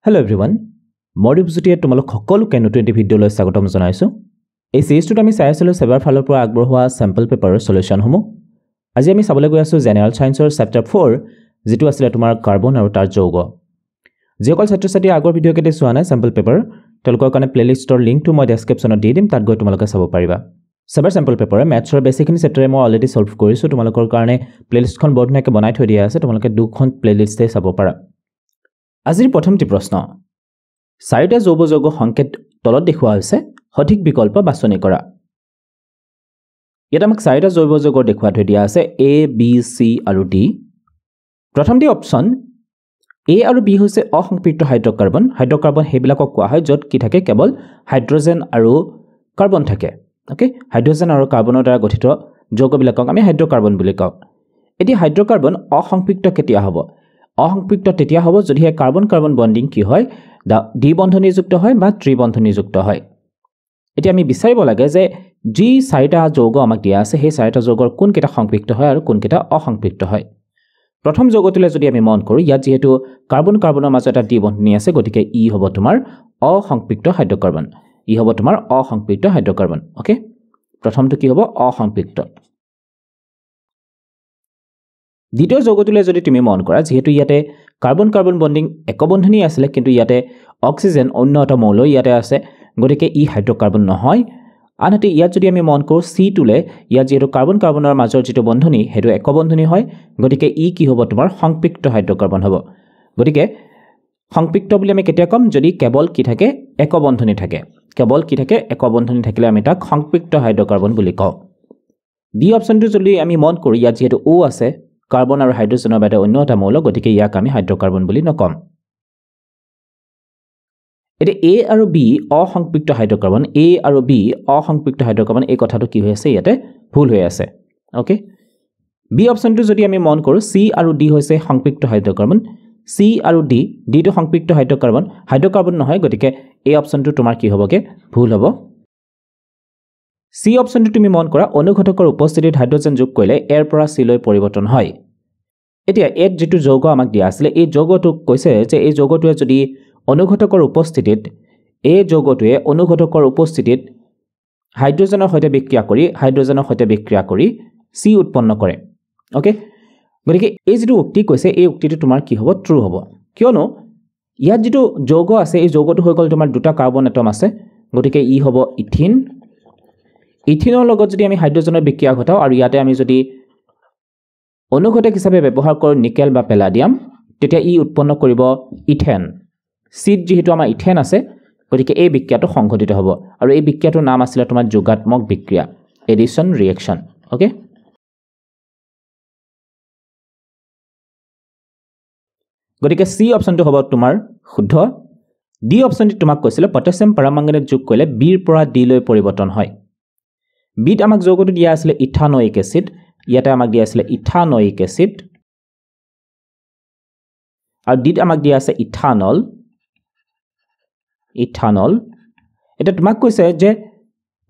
Hello everyone, মই দীপজ্যোতিয়ে তোমালোক সকলোকে নতুন এটি ভিডিঅ'লৈ স্বাগতম জনাইছো। এই সিৰিজটোত আমি চাই আছিলোঁ সেবাৰ ফালৰ পৰা আগবঢ়োৱা স্যাম্পল পেপাৰৰ সলিউশনসমূহ। আজি আমি চাবলৈ গৈ আছো জেনেৰেল সায়েন্সৰ চেপ্টাৰ 4 যেটো আছিল তোমাৰ কাৰ্বন আৰু তাৰ যৌগ। যিসকল ছাত্ৰ-ছাত্ৰী আগৰ ভিডিঅ' কেইটা চোৱা নাই স্যাম্পল পেপাৰ তেওঁলোকৰ কাৰণে প্লেলিষ্টৰ লিংকটো মই ডেসক্ৰিপচনত দি দিম, তাত গৈ তোমালোকে চাব পাৰিবা। সেবাৰ স্যাম্পল পেপাৰে মেথছৰ বেছিকখিনি চেপ্টাৰে মই অলৰেডি সলভ কৰিছো, তোমালোকৰ কাৰণে প্লেলিষ্টখন বৰ ধুনীয়াকৈ বনাই থৈ দিয়া আছে, তোমালোকে দুখন প্লেলিষ্টে চাব পাৰা। আজিৰ প্ৰথমটি প্ৰশ্ন, চাৰিটা যৌগ সংকেত তলত দেখুওৱা হৈছে, সঠিক বিকল্প বাছনি কৰা। ইয়াত আমাক চাৰিটা যৌগ দেখুওৱা থৈ দিয়া আছে A, B, C আৰু D। প্ৰথমটি অপচন A আৰু B হৈছে অসংপৃক্ত হাইড্ৰকাৰ্বন। হাইড্ৰকাৰ্বন সেইবিলাকক কোৱা হয় য'ত কি থাকে কেৱল হাইড্ৰজেন আৰু কাৰ্বন থাকে। ওকে, হাইড্ৰজেন আৰু কাৰ্বনৰ দ্বাৰা গঠিত যৌগবিলাকক আমি হাইড্ৰকাৰ্বন বুলি কওঁ। এটি হাইড্ৰকাৰ্বন অসংপৃক্ত কেতিয়া হ'ব? অসংপৃক্ত তেতিয়া হ'ব যদিহে কাৰ্বন কাৰ্বন বন্ডিং কি হয়, দ্বি বন্ধনীযুক্ত হয় বা ত্ৰিবন্ধনীযুক্ত হয়। এতিয়া আমি বিচাৰিব লাগে যে যি চাৰিটা যৌগ আমাক দিয়া আছে সেই চাৰিটা যৌগৰ কোনকেইটা সংপৃক্ত হয় আৰু কোনকেইটা অসংপৃক্ত হয়। প্ৰথম যৌগটোলৈ যদি আমি মন কৰোঁ, ইয়াত যিহেতু কাৰ্বন কাৰ্বনৰ মাজত এটা দ্বি বন্ধনী আছে, গতিকে ই হ'ব তোমাৰ অসংপৃক্ত হাইড্ৰকাৰ্বন। ই হ'ব তোমাৰ অসংপৃক্ত হাইড্ৰকাৰ্বন। ওকে, প্ৰথমটো কি হ'ব? অসংপৃক্ত। দ্বিতীয় যৌগটোলৈ যদি তুমি মন কৰা, যিহেতু ইয়াতে কাৰ্বন কাৰ্বন বন্ডিং একবন্ধনী আছিলে, কিন্তু ইয়াতে অক্সিজেন অন্য এটা মৌল ইয়াতে আছে, গতিকে ই হাইড্ৰকাৰ্বন নহয়। আনহাতে ইয়াত যদি আমি মন কৰোঁ C2লে, ইয়াত যিহেতু কাৰ্বন কাৰ্বনৰ মাজৰ যিটো বন্ধনী সেইটো একবন্ধনী হয়, গতিকে ই কি হ'ব? তোমাৰ সংপৃক্ত হাইড্ৰকাৰ্বন হ'ব। গতিকে সংপৃক্ত বুলি আমি কেতিয়া ক'ম? যদি কেৱল কি থাকে? একবন্ধনী থাকে। কেৱল কি থাকে? একবন্ধনী থাকিলে আমি তাক সংপৃক্ত হাইড্ৰকাৰ্বন বুলি কওঁ। ডি অপশ্যনটো যদি আমি মন কৰোঁ, ইয়াত যিহেতু O আছে, কাৰ্বন আৰু হাইড্ৰজেনৰ বাদে অন্য এটা মৌল, গতিকে ইয়াক আমি হাইড্ৰকাৰ্বন বুলি নকম। এতিয়া A আৰু B অসংপৃক্ত হাইড্ৰকাৰ্বন, A আৰু B অসংপৃক্ত হাইড্ৰকাৰ্বন, এই কথাটো কি হৈ আছে? ইয়াতে ভুল হৈ আছে। ওকে, বি অপশ্যনটো যদি আমি মন কৰোঁ, C আৰু D হৈছে সংপৃক্ত হাইড্ৰকাৰ্বন। C আৰু Dটো সংপৃক্ত হাইড্ৰকাৰ্বন, হাইড্ৰকাৰ্বন নহয়, গতিকে এই অপশ্যনটো তোমাৰ কি হ'বগে? ভুল হ'ব। C অপশ্যনটো তুমি মন কৰা, অনুঘটকৰ উপস্থিতিত হাইড্ৰজেন যোগ কৰিলে এৰ পৰা চিলৈ পৰিৱৰ্তন হয়। এতিয়া এত যিটো যৌগ আমাক দিয়া আছিলে, এই যৌগটোক কৈছে যে এই যৌগটোৱে যদি অনুঘটকৰ উপস্থিতিত, এই যৌগটোৱে অনুঘটকৰ উপস্থিতিত হাইড্ৰজেনৰ সৈতে বিক্ৰিয়া কৰি C উৎপন্ন কৰে। ওকে, গতিকে এই যিটো উক্তি কৈছে, এই উক্তিটো তোমাৰ কি হ'ব? ট্ৰু হ'ব। কিয়নো ইয়াত যিটো যৌগ আছে, এই যৌগটো হৈ গ'ল তোমাৰ দুটা কাৰ্বন এটম আছে, গতিকে ই হ'ব ইথিন। ইথিনৰ লগত যদি আমি হাইড্ৰজেনৰ বিক্ৰিয়া ঘটাওঁ আৰু ইয়াতে আমি যদি অনুঘটক হিচাপে ব্যৱহাৰ কৰোঁ নিকেল বা পেলাডিয়াম, তেতিয়া ই উৎপন্ন কৰিব ইথেন। চিত যিহেতু আমাৰ ইথেন আছে, গতিকে এই বিক্ৰিয়াটো সংঘটিত হ'ব আৰু এই বিক্ৰিয়াটোৰ নাম আছিলে তোমাৰ যোগাত্মক বিক্ৰিয়া, এডিশ্যন ৰিয়েকশ্যন। ওকে, গতিকে C অপশ্যনটো হ'ব তোমাৰ শুদ্ধ। ডি অপশ্যনটো তোমাক কৈছিলে পটাছিয়াম পাৰমাংগানেট যোগ কৰিলে বিৰ পৰা ডিলৈ পৰিৱৰ্তন হয়। বিত আমাক যৌগটো দিয়া আছিলে ইথানয়িক এচিড, ইয়াতে আমাক দিয়া আছিলে ইথানয়িক এচিড, আৰু ডিত আমাক দিয়া আছে ইথানল। এতিয়া তোমাক কৈছে যে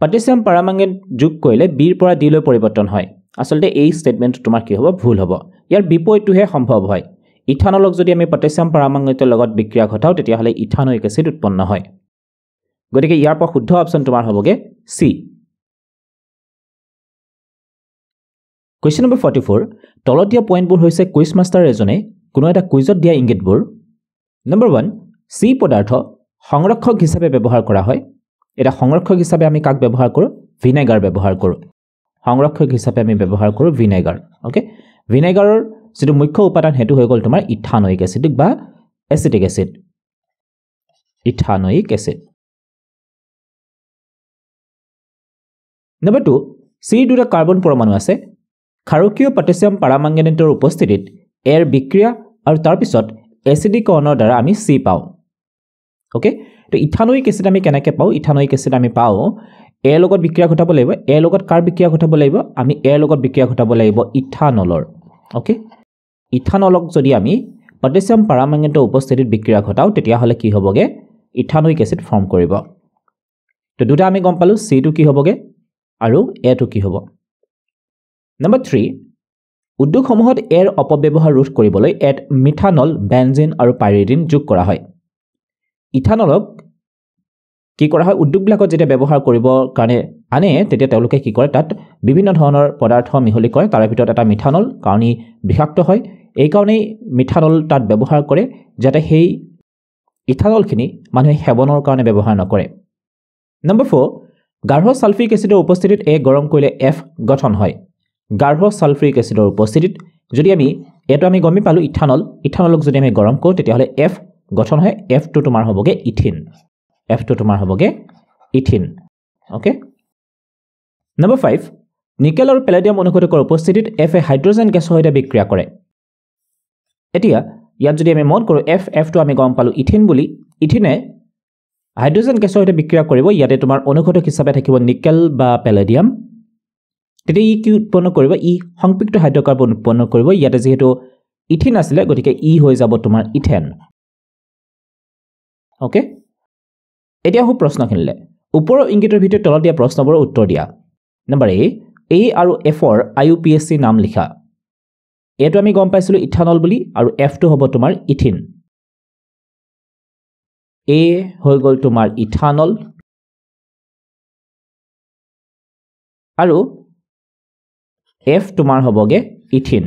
পটাছিয়াম পাৰমাংগানেট যোগ কৰিলে বিৰ পৰা ডিলৈ পৰিৱৰ্তন হয়। আচলতে এই ষ্টেটমেণ্টটো তোমাৰ কি হ'ব? ভুল হ'ব। ইয়াৰ বিপৰীতটোহে সম্ভৱ হয়। ইথানলক যদি আমি পটাছিয়াম পাৰমাংগানেটৰ লগত বিক্ৰিয়া ঘটাওঁ, তেতিয়াহ'লে ইথানয়িক এচিড উৎপন্ন হয়। গতিকে ইয়াৰ পৰা শুদ্ধ অপশ্যন তোমাৰ হ'বগে C। কুৱেশ্যন নম্বৰ 44, তলত দিয়া পইণ্টবোৰ হৈছে কুইজ মাষ্টাৰ এজনে কোনো এটা কুইজত দিয়া ইংগিতবোৰ। নম্বৰ 1, C পদাৰ্থ সংৰক্ষক হিচাপে ব্যৱহাৰ কৰা হয়। এটা সংৰক্ষক হিচাপে আমি কাক ব্যৱহাৰ কৰোঁ? ভিনেগাৰ ব্যৱহাৰ কৰোঁ। সংৰক্ষক হিচাপে আমি ব্যৱহাৰ কৰোঁ ভিনেগাৰ। ওকে, ভিনেগাৰৰ যিটো মুখ্য উপাদান সেইটো হৈ গ'ল তোমাৰ ইথানয়িক এচিড বা acetic acid. Ethanoic acid. Number 2, Cৰ দুটা কাৰ্বন পৰমাণু আছে। ক্ষাৰকীয় পটাছিয়াম পাৰমাংগানেটৰ উপস্থিতিত এৰ বিক্ৰিয়া আৰু তাৰপিছত এচিডীকৰণৰ দ্বাৰা আমি C পাওঁ। ওকে, তো ইথানয়িক এচিড আমি কেনেকৈ পাওঁ? ইথানয়িক এচিড আমি পাওঁ এৰ লগত বিক্ৰিয়া ঘটাব লাগিব। এৰ লগত কাৰ বিক্ৰিয়া ঘটাব লাগিব? আমি এৰ লগত বিক্ৰিয়া ঘটাব লাগিব ইথানলৰ। ওকে, ইথানলক যদি আমি পটাছিয়াম পাৰমাংগানেটৰ উপস্থিতিত বিক্ৰিয়া ঘটাওঁ, তেতিয়াহ'লে কি হ'বগে? ইথানয়িক এচিড ফৰ্ম কৰিব। তো দুটা আমি গম পালোঁ, Cটো কি হ'বগে আৰু এটো কি হ'ব। নম্বৰ 3, উদ্যোগসমূহত এৰ অপব্যৱহাৰ ৰোধ কৰিবলৈ এত মিথানল, বেনজিন আৰু পাইৰিডিন যোগ কৰা হয়। ইথানলক কি কৰা হয় উদ্যোগবিলাকত যেতিয়া ব্যৱহাৰ কৰিবৰ কাৰণে আনে তেতিয়া তেওঁলোকে কি কৰে তাত বিভিন্ন ধৰণৰ পদাৰ্থ মিহলি কৰে তাৰ ভিতৰত এটা মিথানল কাৰণ ই বিষাক্ত হয় এই কাৰণেই মিথানল তাত ব্যৱহাৰ কৰে যাতে সেই ইথানলখিনি মানুহে সেৱনৰ কাৰণে ব্যৱহাৰ নকৰে নম্বৰ 4 গাঢ় সালফিক এচিডৰ উপস্থিতিত এ গৰম কৰিলে F গঠন হয় গাঢ় সালফিক এচিডৰ উপস্থিতিত যদি আমি এটো আমি গমি পালো ইথানলক যদি আমি গৰম কৰো তেতিয়া হলে F গঠন হয় F টো তোমাৰ হ'বগে ইথিন F টো তোমাৰ হ'বগে ইথিন ওকে নম্বৰ 5 নিকেল আৰু পেলাডিয়াম অনুঘটকৰ উপস্থিতিত F এ হাইড্ৰোজেন গেছৰ সৈতে বিক্ৰিয়া কৰে এতিয়া ইয়াত যদি আমি মন কৰো F টো আমি গম পালো ইথিন বুলি ইথিনে হাইড্ৰোজেন গেছৰ সৈতে বিক্ৰিয়া কৰিব ইয়াতে তোমাৰ অনুঘটক হিচাপে থাকিব নিকেল বা পেলাডিয়াম তেতিয়া ই কি উৎপন্ন কৰিব ই সংপৃক্ত হাইড্ৰকাৰ্বন উৎপন্ন কৰিব ইয়াতে যেহেতু ইথিন আছিল গতিকে ই হৈ যাব তোমাৰ ইথেন ওকে এতিয়া হু প্ৰশ্নখিনিলে ওপৰৰ ইংগিতৰ ভিতৰত তলত দিয়া প্ৰশ্নবোৰৰ উত্তৰ দিয়া নম্বৰ A আৰু F ৰ IUPAC নাম লিখা এটো আমি গম পাইছিলো ইথানল বুলি আৰু F টো হ'ব তোমাৰ ইথিন A হৈ গল তোমাৰ ইথানল আৰু F তোমাৰ হ'বগে ইথিন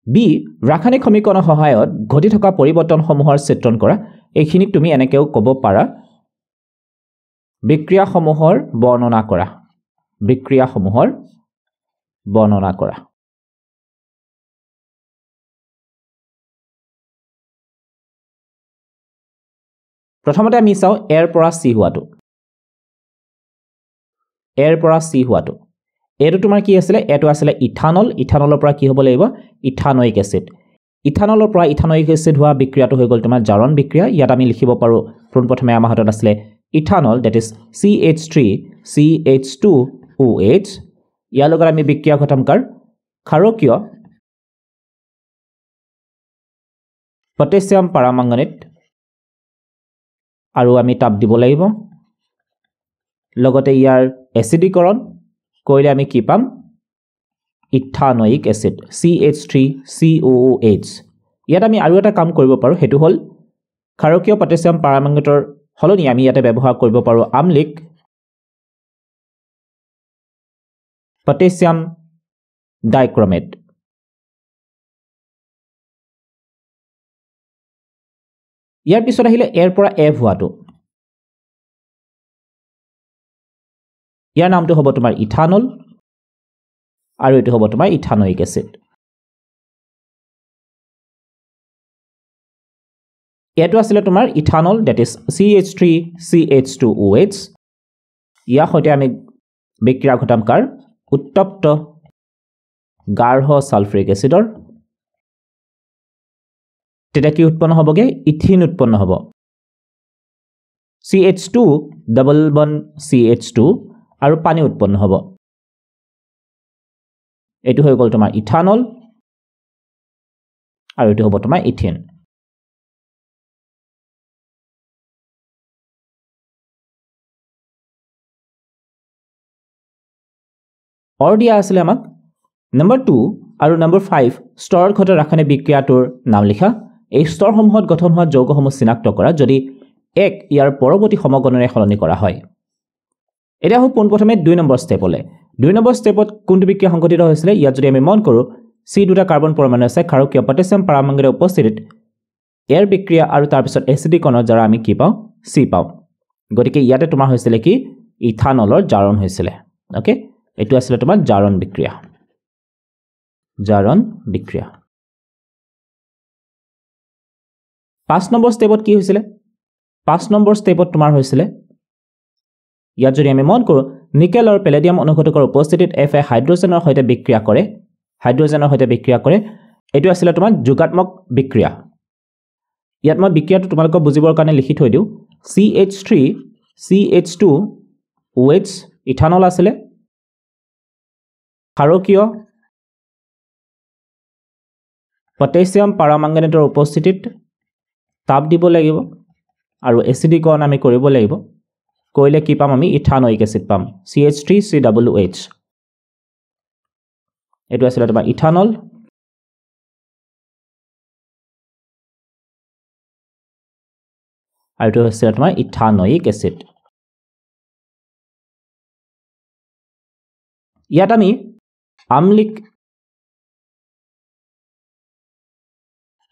B ৰাসায়নিক সমীকৰণৰ সহায়ত ঘটি থকা পৰিৱৰ্তনসমূহৰ চিত্ৰণ কৰা এইখিনি তুমি এনেকেও ক'ব পাৰা বিক্ৰিয়াসমূহৰ বৰ্ণনা কৰা প্ৰথমতে আমি চাও এৰ পৰা সি হোৱাটো এটো তোমাৰ কি আছিল এটো আছিল ইথানলৰ পৰা কি হ'ব লাগিব ইথানয়িক এসিড ইথানলৰ পৰা ইথানয়িক এসিড হোৱা বিক্ৰিয়াটো হৈ গল তোমাৰ জাৰণ বিক্ৰিয়া ইয়াত আমি লিখিব পাৰো প্ৰথমে আমাৰ হাতত আছিল ইথানল that is CH3CH2OH ইয়াৰ লগত আমি বিক্ৰিয়া ঘটামকাৰ ক্ষাৰকীয় পটাছিয়াম পাৰমাংগানেট আৰু আমি তাপ দিব লাগিব লগতে ইয়াৰ এসিডীকৰণ কৰিলে আমি কি পাম ইথানয়িক এসিড CH3COOH ইয়াত আমি আৰু এটা কাম কৰিব পাৰো হেতু হল ক্ষাৰকীয় পটাছিয়াম পাৰমাংগানেটৰ হলনি আমি ইয়াতে ব্যৱহাৰ কৰিব পাৰো আমলিক পটাছিয়াম ডাইক্ৰোমেট ইয়াৰ পিছত আহিলে এৰ পৰা F হোৱাটো ইয়াৰ নামটো হ'ব তোমাৰ ইথানল আৰু এটো হ'ব তোমাৰ ইথানয়িক এসিড এটো আছিল তোমাৰ ইথানল that is CH3CH2OH ইয়াৰ সৈতে আমি বিক্ৰিয়া ঘটামকাৰ উত্তপ্ত গাঢ় সালফিক এসিডৰ তেতিয়া কি উৎপন্ন হ'বগে ইথিন উৎপন্ন হ'ব CH2 ডাবল বন্ড CH2 আৰু পানী উৎপন্ন হ'ব এটো হৈ গল তোমাৰ ইথানল আৰু এটো হ'ব তোমাৰ ইথিন অৰ দিয়া আছিল আমাক নম্বৰ 2 আৰু নম্বৰ 5 ষ্টৰ ঘটা ৰাসায়নিক বিক্ৰিয়াটোৰ নাম লিখা এই স্তৰসমূহত গঠন হোৱা যৌগসমূহ চিনাক্ত কৰা যদি এক ইয়াৰ পৰৱৰ্তী সমগণৰে সলনি কৰা হয় এটা হল পোনপ্ৰথমে 2 নম্বৰ ষ্টেপলে 2 নম্বৰ ষ্টেপত কোনটো বিক্ৰিয়া সংঘটিত হৈছিল ইয়াত যদি আমি মন কৰো C দুটা কাৰ্বন পৰমাণু আছে ক্ষাৰকীয় পটাছিয়াম পাৰমাংগানেটৰ উপস্থিতিত এৰ বিক্ৰিয়া আৰু তাৰ পিছত এসিডীকৰণৰ দ্বাৰা আমি কি পাও C পাও গতিকে ইয়াতে তোমাৰ হৈছিল কি ইথানলৰ জাৰণ হৈছিল ওকে এটো আছিল তোমাৰ জাৰণ বিক্ৰিয়া 5 নম্বৰ ষ্টেপত কি হৈছিল 5 নম্বৰ ষ্টেপত তোমাৰ হৈছিল ইয়াত যদি আমি মন কৰো নিকেল আৰু পেলাডিয়াম অনুঘটকৰ উপস্থিতিত F এ হাইড্ৰোজেনৰ সৈতে বিক্ৰিয়া কৰে এটো আছিল তোমাৰ যোগাত্মক বিক্ৰিয়া ইয়াত মই বিক্ৰিয়াটো তোমালোকক বুজিবৰ কাৰণে লিখি থৈ দিও CH3CH2OH ইথানল আছিল ক্ষাৰকীয় পটাছিয়াম পাৰমাংগানেটৰ উপস্থিতিত তাপ দিব লাগিব আৰু এসিডীকৰণ আমি কৰিব লাগিব কইলে কি পাম আমি ইথানয়িক এসিড পাম CH3COOH এটো আছিল তোমাৰ ইথানল আৰু এইটো হৈছে তোমাৰ ইথানয়িক এচিড ইয়াত আমি আম্লিক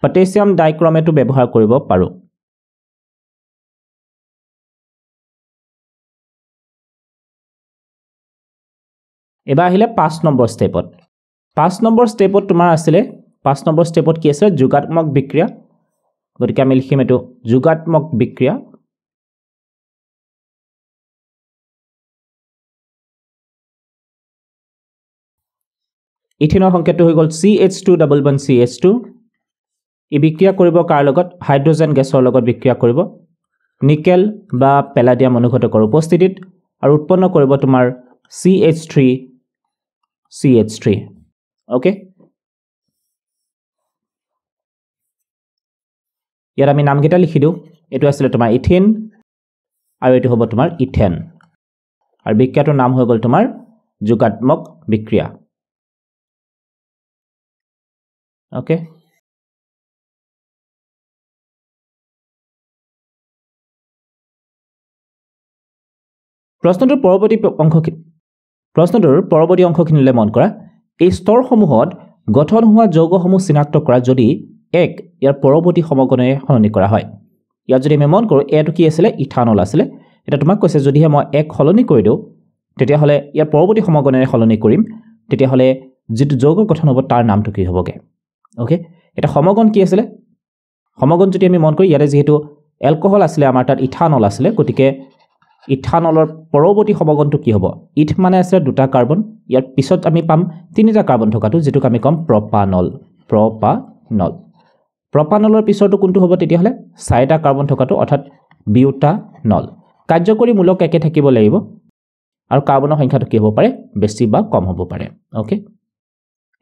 পটাছিয়াম ডাইক্ৰমেটো ব্যৱহাৰ কৰিব পাৰো এবাৰ আহিলে 5 নম্বৰ ষ্টেপত 5 নম্বৰ ষ্টেপত তোমাৰ আছিল 5 নম্বৰ ষ্টেপত কি আছে যোগাত্মক বিক্ৰিয়া গতিকে আমি লিখিম এটো যোগাত্মক বিক্ৰিয়া ইথিনৰ সংকেতটো হৈ গল CH211CH2 ই বিক্ৰিয়া কৰিব কাৰ লগত হাইড্ৰোজেন গেছৰ লগত বিক্ৰিয়া কৰিব নিকেল বা পেলাডিয়াম অনুঘটকৰ উপস্থিতিত আৰু উৎপন্ন কৰিব তোমাৰ CH3 ওকে ইয়াত আমি নামকেইটা লিখি দিও এটো আছিল তোমাৰ ইথিন আৰু এটো হ'ব তোমাৰ ইথেন আৰু বিক্ৰিয়াটোৰ নাম হৈ গল তোমাৰ যোগাত্মক বিক্ৰিয়া ওকে প্ৰশ্নটোৰ পৰৱৰ্তী অংশখিনিলৈ মন কৰা এই স্তৰসমূহত গঠন হোৱা যৌগসমূহ চিনাক্ত কৰা যদি এক ইয়াৰ পৰৱৰ্তী সমগণেৰে সলনি কৰা হয় ইয়াত যদি আমি মন কৰোঁ এটো কি আছিল ইথানল আছিল এটা তোমাক কৈছে যদিহে মই এক সলনি কৰি দিও তেতিয়া হলে ইয়াৰ পৰৱৰ্তী সমগণেৰে সলনি কৰিম তেতিয়া হলে যেটো যৌগ গঠন হ'ব তাৰ নামটো কি হ'বগে ওকে এটা সমগণ কি আছিল সমগণ যদি আমি মন কৰো ইয়াৰে যেহেতু এলকহল আছিল আমাৰ তাত ইথানল আছিল গতিকে ইথানলৰ পৰৱৰ্তী সমগণটো কি হ'ব ইথ মানে আছে দুটা কাৰ্বন ইয়াৰ পিছত আমি পাম তিনিটা কাৰ্বন থকাটো যেটো আমি কম প্ৰপানলৰ পিছৰটো কোনটো হ'ব তেতিয়া হলে চাৰিটা কাৰ্বন থকাটো অৰ্থাৎ বিউটানল কাৰ্যকৰী মূলক একে থাকিব লাগিব আৰু কাৰ্বনৰ সংখ্যাটো কি হ'ব পাৰে বেছি বা কম হ'ব পাৰে ওকে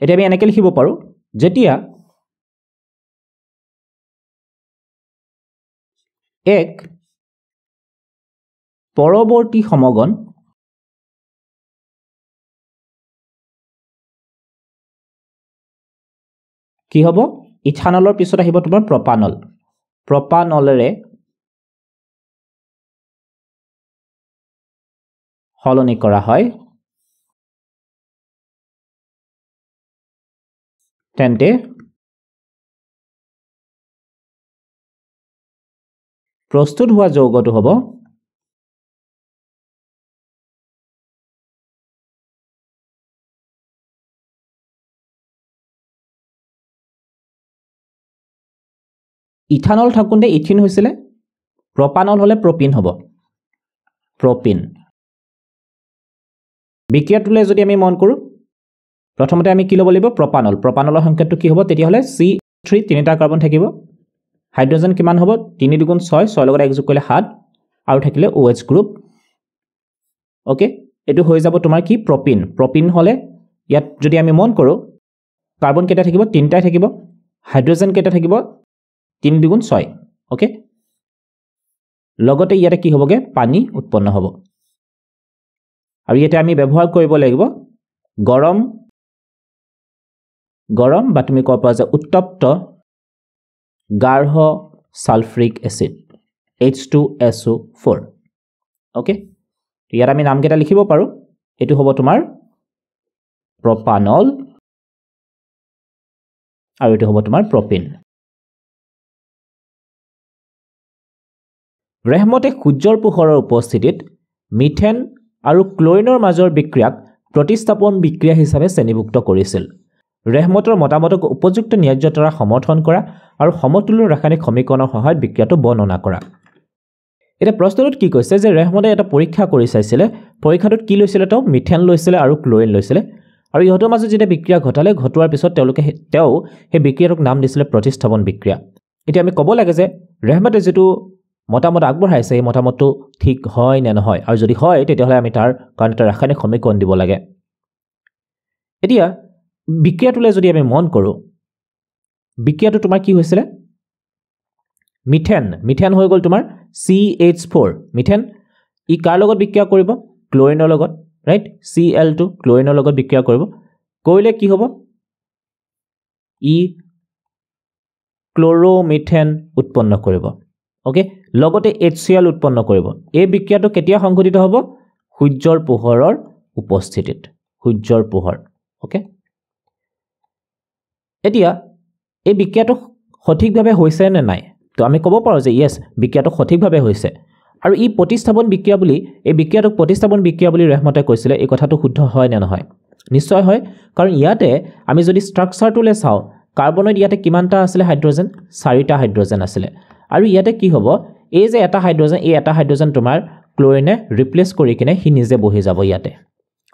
এতিয়া আমি এনেকৈ লিখিব পাৰো যেতিয়া এক পৰৱৰ্তী সমগণ কি হ'ব ইথানলৰ পিছত আহিব তোমাৰ প্ৰপানলৰে সলনি কৰা হয় তেন্তে প্ৰস্তুত হোৱা যৌগটো হ'ব ইথানল থাকুনতে ইথিন হৈছিল প্ৰপানল হলে প্ৰপিন হ'ব প্ৰপিন বিক্ৰিয়াটোলৈ যদি আমি মন কৰো প্ৰথমতে আমি কি ল'ব লাগিব প্ৰপানলৰ সংকেতটো কি হ'ব তেতিয়া হলে C3 তিনিটা কাৰ্বন থাকিব হাইড্ৰোজেন কিমান হ'ব 3 × 6 6 লগত 1 যোগ কৰিলে 7 আৰু থাকিলে OH গ্ৰুপ ওকে এটো হৈ যাব তোমাৰ কি প্ৰপিন হলে ইয়াত যদি আমি মন কৰো কাৰ্বন কেইটা থাকিব তিনটাই থাকিব হাইড্ৰোজেন কেইটা থাকিব 3 × 6 ওকে লগতে ইয়াতে কি হ'বগে পানী উৎপন্ন হ'ব আৰু ইয়াতে আমি ব্যৱহাৰ কৰিব লাগিব গৰম বা তুমি ক'ব পাৰা যে উত্তপ্ত গাঢ় সালফ্ৰিক এসিড H2SO4 ওকে ইয়াত আমি নামকেইটা লিখিব পাৰো এটো হ'ব তোমাৰ প্ৰপানল আৰু এটো হ'ব তোমাৰ প্ৰপিন ৰেহমতে সূৰ্যৰ পোহৰৰ উপস্থিতিত মিথেন আৰু ক্লোৰিনৰ মাজৰ বিক্ৰিয়াক প্ৰতিস্থাপন বিক্ৰিয়া হিচাপে শ্ৰেণীভুক্ত কৰিছিল ৰেহমতৰ মতামতক উপযুক্ত ন্যায্যতাৰ সমৰ্থন কৰা আৰু সমতুল্য ৰাসায়নিক সমীকৰণৰ সহায়ত বিক্ৰিয়াটো বৰ্ণনা কৰা এটা প্ৰশ্নটোত কি কৈছে যে ৰেহমতে এটা পৰীক্ষা কৰি চাইছিল পৰীক্ষাটোত কি লৈছিল তো মিথেন লৈছিল আৰু ক্লোৰিন লৈছিল আৰু ইহঁতৰ মাজত যেতিয়া বিক্ৰিয়া ঘটোৱাৰ পিছত তেওঁলোকে সেই বিক্ৰিয়াটোক নাম দিছিল প্ৰতিস্থাপন বিক্ৰিয়া এতিয়া আমি ক'ব লাগে যে ৰেহমতে যেটো মতামত আগবঢ়াইছে এই মতামতটো ঠিক হয় নে নহয় আৰু যদি হয় তেতিয়াহলে আমি তাৰ কাৰণ এটা ৰাসায়নিক সমীকৰণ দিব লাগে এতিয়া বিক্ৰিয়াটোলৈ যদি আমি মন কৰো বিক্ৰিয়াটো তোমাৰ কি হৈছিল মিথেন হৈ গল তোমাৰ CH4 মিথেন ই কাৰ লগত বিক্ৰিয়া কৰিব ক্লোৰিনৰ লগত ৰাইট Cl2 ক্লোৰিনৰ লগত বিক্ৰিয়া কৰিব কৰিলে কি হ'ব ই ক্লোৰোমিথেন উৎপন্ন কৰিব ওকে লগতে HCl উৎপন্ন কৰিব এই বিক্ৰিয়াটো কেতিয়া সংঘটিত হ'ব সূৰ্যৰ পোহৰৰ উপস্থিতিত সূৰ্যৰ পোহৰ ওকে এতিয়া এই বিক্ৰিয়াটো সঠিকভাৱে হৈছে নে নাই তো আমি ক'ব পাৰোঁ যে ইয়েছ বিক্ৰিয়াটো সঠিকভাৱে হৈছে আৰু ই প্ৰতিস্থাপন বিক্ৰিয়া বুলি এই বিক্ৰিয়াটোক প্ৰতিস্থাপন বিক্ৰিয়া বুলি ৰেহমতে কৈছিলে এই কথাটো শুদ্ধ হয় নে নহয় নিশ্চয় হয় কাৰণ ইয়াতে আমি যদি ষ্ট্ৰাকচাৰটোলে চাওঁ কাৰ্বনত ইয়াতে কিমানটা আছিল হাইড্ৰজেন 4টা হাইড্ৰজেন আছিল আৰু ইয়াতে কি হ'ব এই যে এটা হাইড্ৰজেন এই এটা হাইড্ৰজেন তোমাৰ ক্লোৰিনে ৰিপ্লেস কৰি কিনে হি নিজে বহি যাব ইয়াতে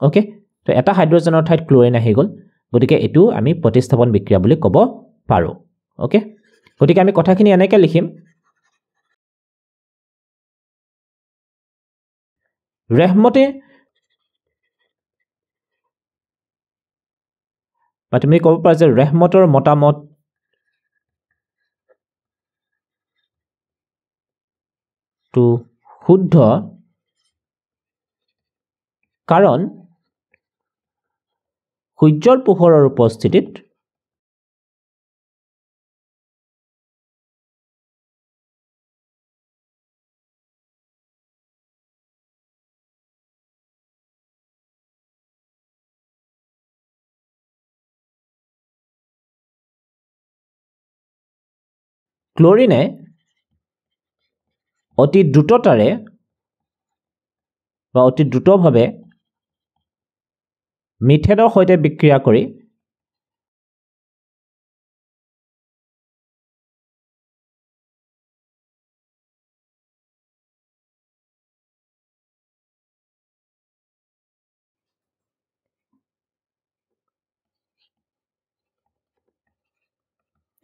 ওকে তো এটা হাইড্ৰজেনৰ ঠাইত ক্লোৰিন আহি গ'ল গতিকে এটো আমি প্ৰতিস্থাপন বিক্ৰিয়া বুলি ক'ব পাৰো ওকে গতিকে আমি কথাখিনি এনেকৈ লিখিম ৰেহমতে বা তুমি ক'ব পাৰা যে ৰেহমতৰ মতামত টু শুদ্ধ কাৰণ সূৰ্যৰ পোহৰৰ উপস্থিতিত ক্লোৰিনে অতি দ্ৰুততাৰে বা অতি দ্ৰুতভাৱে মিথেনৰ সৈতে বিক্ৰিয়া কৰি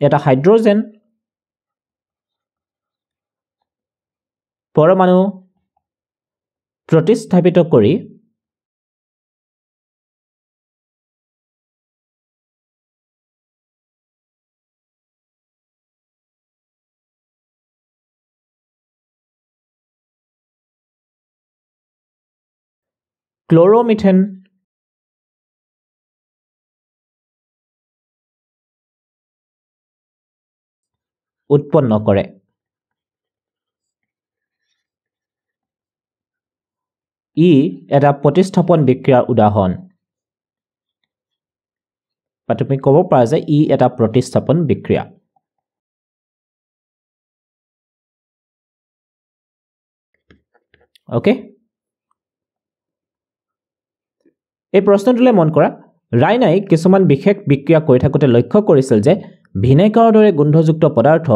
এটা হাইড্ৰজেন পৰমাণু প্ৰতিস্থাপিত কৰি ক্লোৰোমিথেন উৎপন্ন কৰে ই এটা প্ৰতিস্থাপন বিক্ৰিয়াৰ উদাহৰণ বা তুমি ক'ব পাৰা যে ই এটা প্ৰতিস্থাপন বিক্ৰিয়া ওকে এই প্ৰশ্নটোলৈ মন কৰা ৰাইনাই কিছুমান বিশেষ বিক্ৰিয়া কৰি থাকোঁতে লক্ষ্য কৰিছিল যে ভিনেগাৰৰ দৰে গোন্ধযুক্ত পদাৰ্থ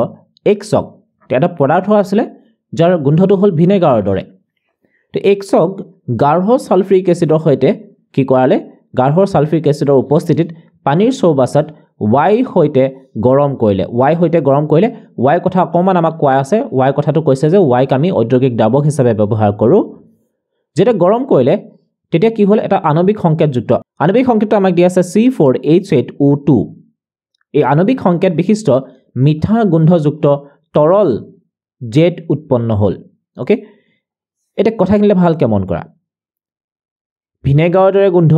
এক্সক এটা পদাৰ্থ আছিলে যাৰ গোন্ধটো হ'ল ভিনেগাৰৰ দৰে তো এক্সক গাঢ় সালফ্ৰিক এচিডৰ সৈতে কি কৰালে গাঢ় সালফ্ৰিক এচিডৰ উপস্থিতিত পানীৰ চৌবাচত y সৈতে গৰম কৰিলে y কথা অকমান আমাক কোৱা আছে y কথাটো কৈছে যে y আমি ঔদ্যোগিক দ্ৰাৱক হিচাপে ব্যৱহাৰ কৰোঁ যেটা গৰম কৰিলে তেতিয়া কি হ'ল এটা আণবিক সংকেতযুক্ত আণবিক সংকেতটো আমাক দিয়া আছে C4H8O2 এই আণবিক সংকেত বিশিষ্ট মিঠা গোন্ধযুক্ত তৰল জেট উৎপন্ন হ'ল ওকে এটা কথাখিনিলে ভালকে মন কৰা ভিনেগাৰৰ দৰে গোন্ধ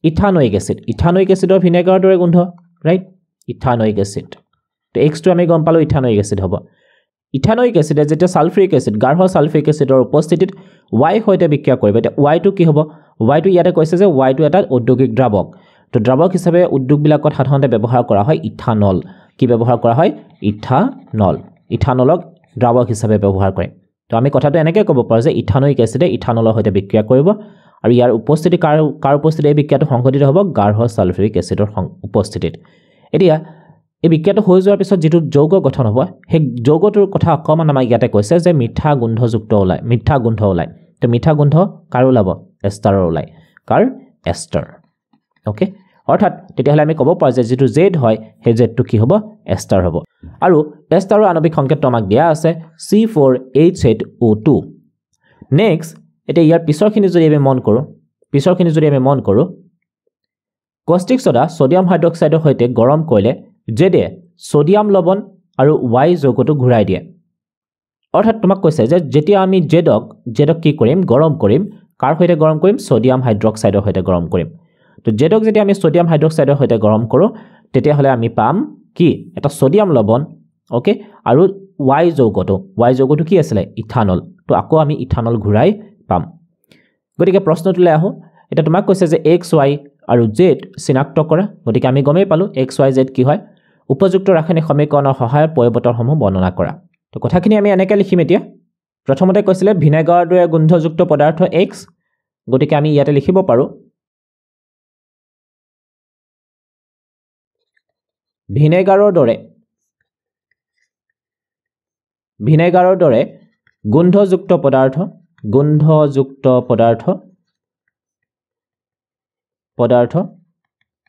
ইথানোইক এচিডৰ ভিনেগাৰৰ দৰে গোন্ধ ৰাইট ইথানোইক এচিড তো এক্সটো আমি গম পালো ইথানোইক এচিড হ'ব ইথানোইক এচিডে যেতিয়া সালফ্ৰিক এচিড গাঢ় সালফ্ৰিক এচিডৰ উপস্থিতিত y সৈতে বিক্ৰিয়া কৰিব এতিয়া y টো কি হ'ব y টো ইয়াতে কৈছে যে y টো এটা ঔদ্যোগিক দ্ৰাৱক তো দ্ৰাৱক হিচাপে উদ্যোগবিলাকত সাধাৰণতে ব্যৱহাৰ কৰা হয় ইথানল কি ব্যৱহাৰ কৰা হয় ইথানলক দ্ৰাৱক হিচাপে ব্যৱহাৰ কৰে তো আমি কথাটো এনেকৈ ক'ব পাৰোঁ যে ইথানোইক এচিডে ইথানলৰ সৈতে বিক্ৰিয়া কৰিব আৰু ইয়াৰ উপস্থিতি কাৰ উপস্থিতিত এই বিক্ৰিয়াটো সংঘটিত হ'ব গাঢ় সালফ্ৰিক এচিডৰ উপস্থিতিত এতিয়া এই বিক্ৰিয়াটো হৈ যোৱাৰ পিছত যেটো যৌগ গঠন হ'ব সেই যৌগটোৰ কথা অকমান আমাক ইয়াতে কৈছে যে মিঠা গোন্ধ ওলাই তো মিঠা গোন্ধ কাৰ ওলাব এষ্টাৰৰ ওলাই কাৰ এষ্টাৰ ওকে অৰ্থাৎ তেতিয়াহ'লে আমি ক'ব পাৰোঁ যে যেটো জেড হয় সেই জেডটো কি হ'ব এষ্টাৰ হ'ব আৰু এষ্টাৰৰ আণবিক সংকেতটো আমাক দিয়া আছে C4H8O2 নেক্সট এতিয়া ইয়াৰ পিছৰখিনি যদি আমি মন কৰোঁ কষ্টিক সোডা সোডিয়াম হাইড্ৰক্সাইডৰ সৈতে গৰম কৰিলে জেডে সোডিয়াম লৱণ আৰু y যৌগটো ঘূৰাই দিয়ে অৰ্থাৎ তোমাক কৈছে যে যেতিয়া আমি জেডক কি কৰিম গৰম কৰিম কাৰ সৈতে গৰম কৰিম সোডিয়াম হাইড্ৰক্সাইডৰ সৈতে গৰম কৰিম তো জেডক যেতিয়া আমি সোডিয়াম হাইড্ৰক্সাইডৰ সৈতে গৰম কৰোঁ তেতিয়াহ'লে আমি পাম কি এটা সোডিয়াম লৱণ ওকে আৰু y যৌগটো কি আছিলে ইথানল তো আকৌ আমি ইথানল ঘূৰাই পাম গতিকে প্ৰশ্নটোলৈ আহো এটা তোমাক কৈছে যে x y আৰু z চিনাক্ত কৰা গতিকে আমি গমেই পালো x y z কি হয় উপযুক্ত ৰাসায়নিক সমীকৰণৰ সহায়ত পৰিৱৰ্তনসমূহ বৰ্ণনা কৰা তো কথাখিনি আমি এনেকৈ লিখিম এতিয়া প্ৰথমতে কৈছিলে ভিনেগাৰৰ দৰে গোন্ধযুক্ত পদাৰ্থ x গতিকে আমি ইয়াতে লিখিব পাৰো ভিনেগাৰৰ দৰে গোন্ধযুক্ত পদাৰ্থ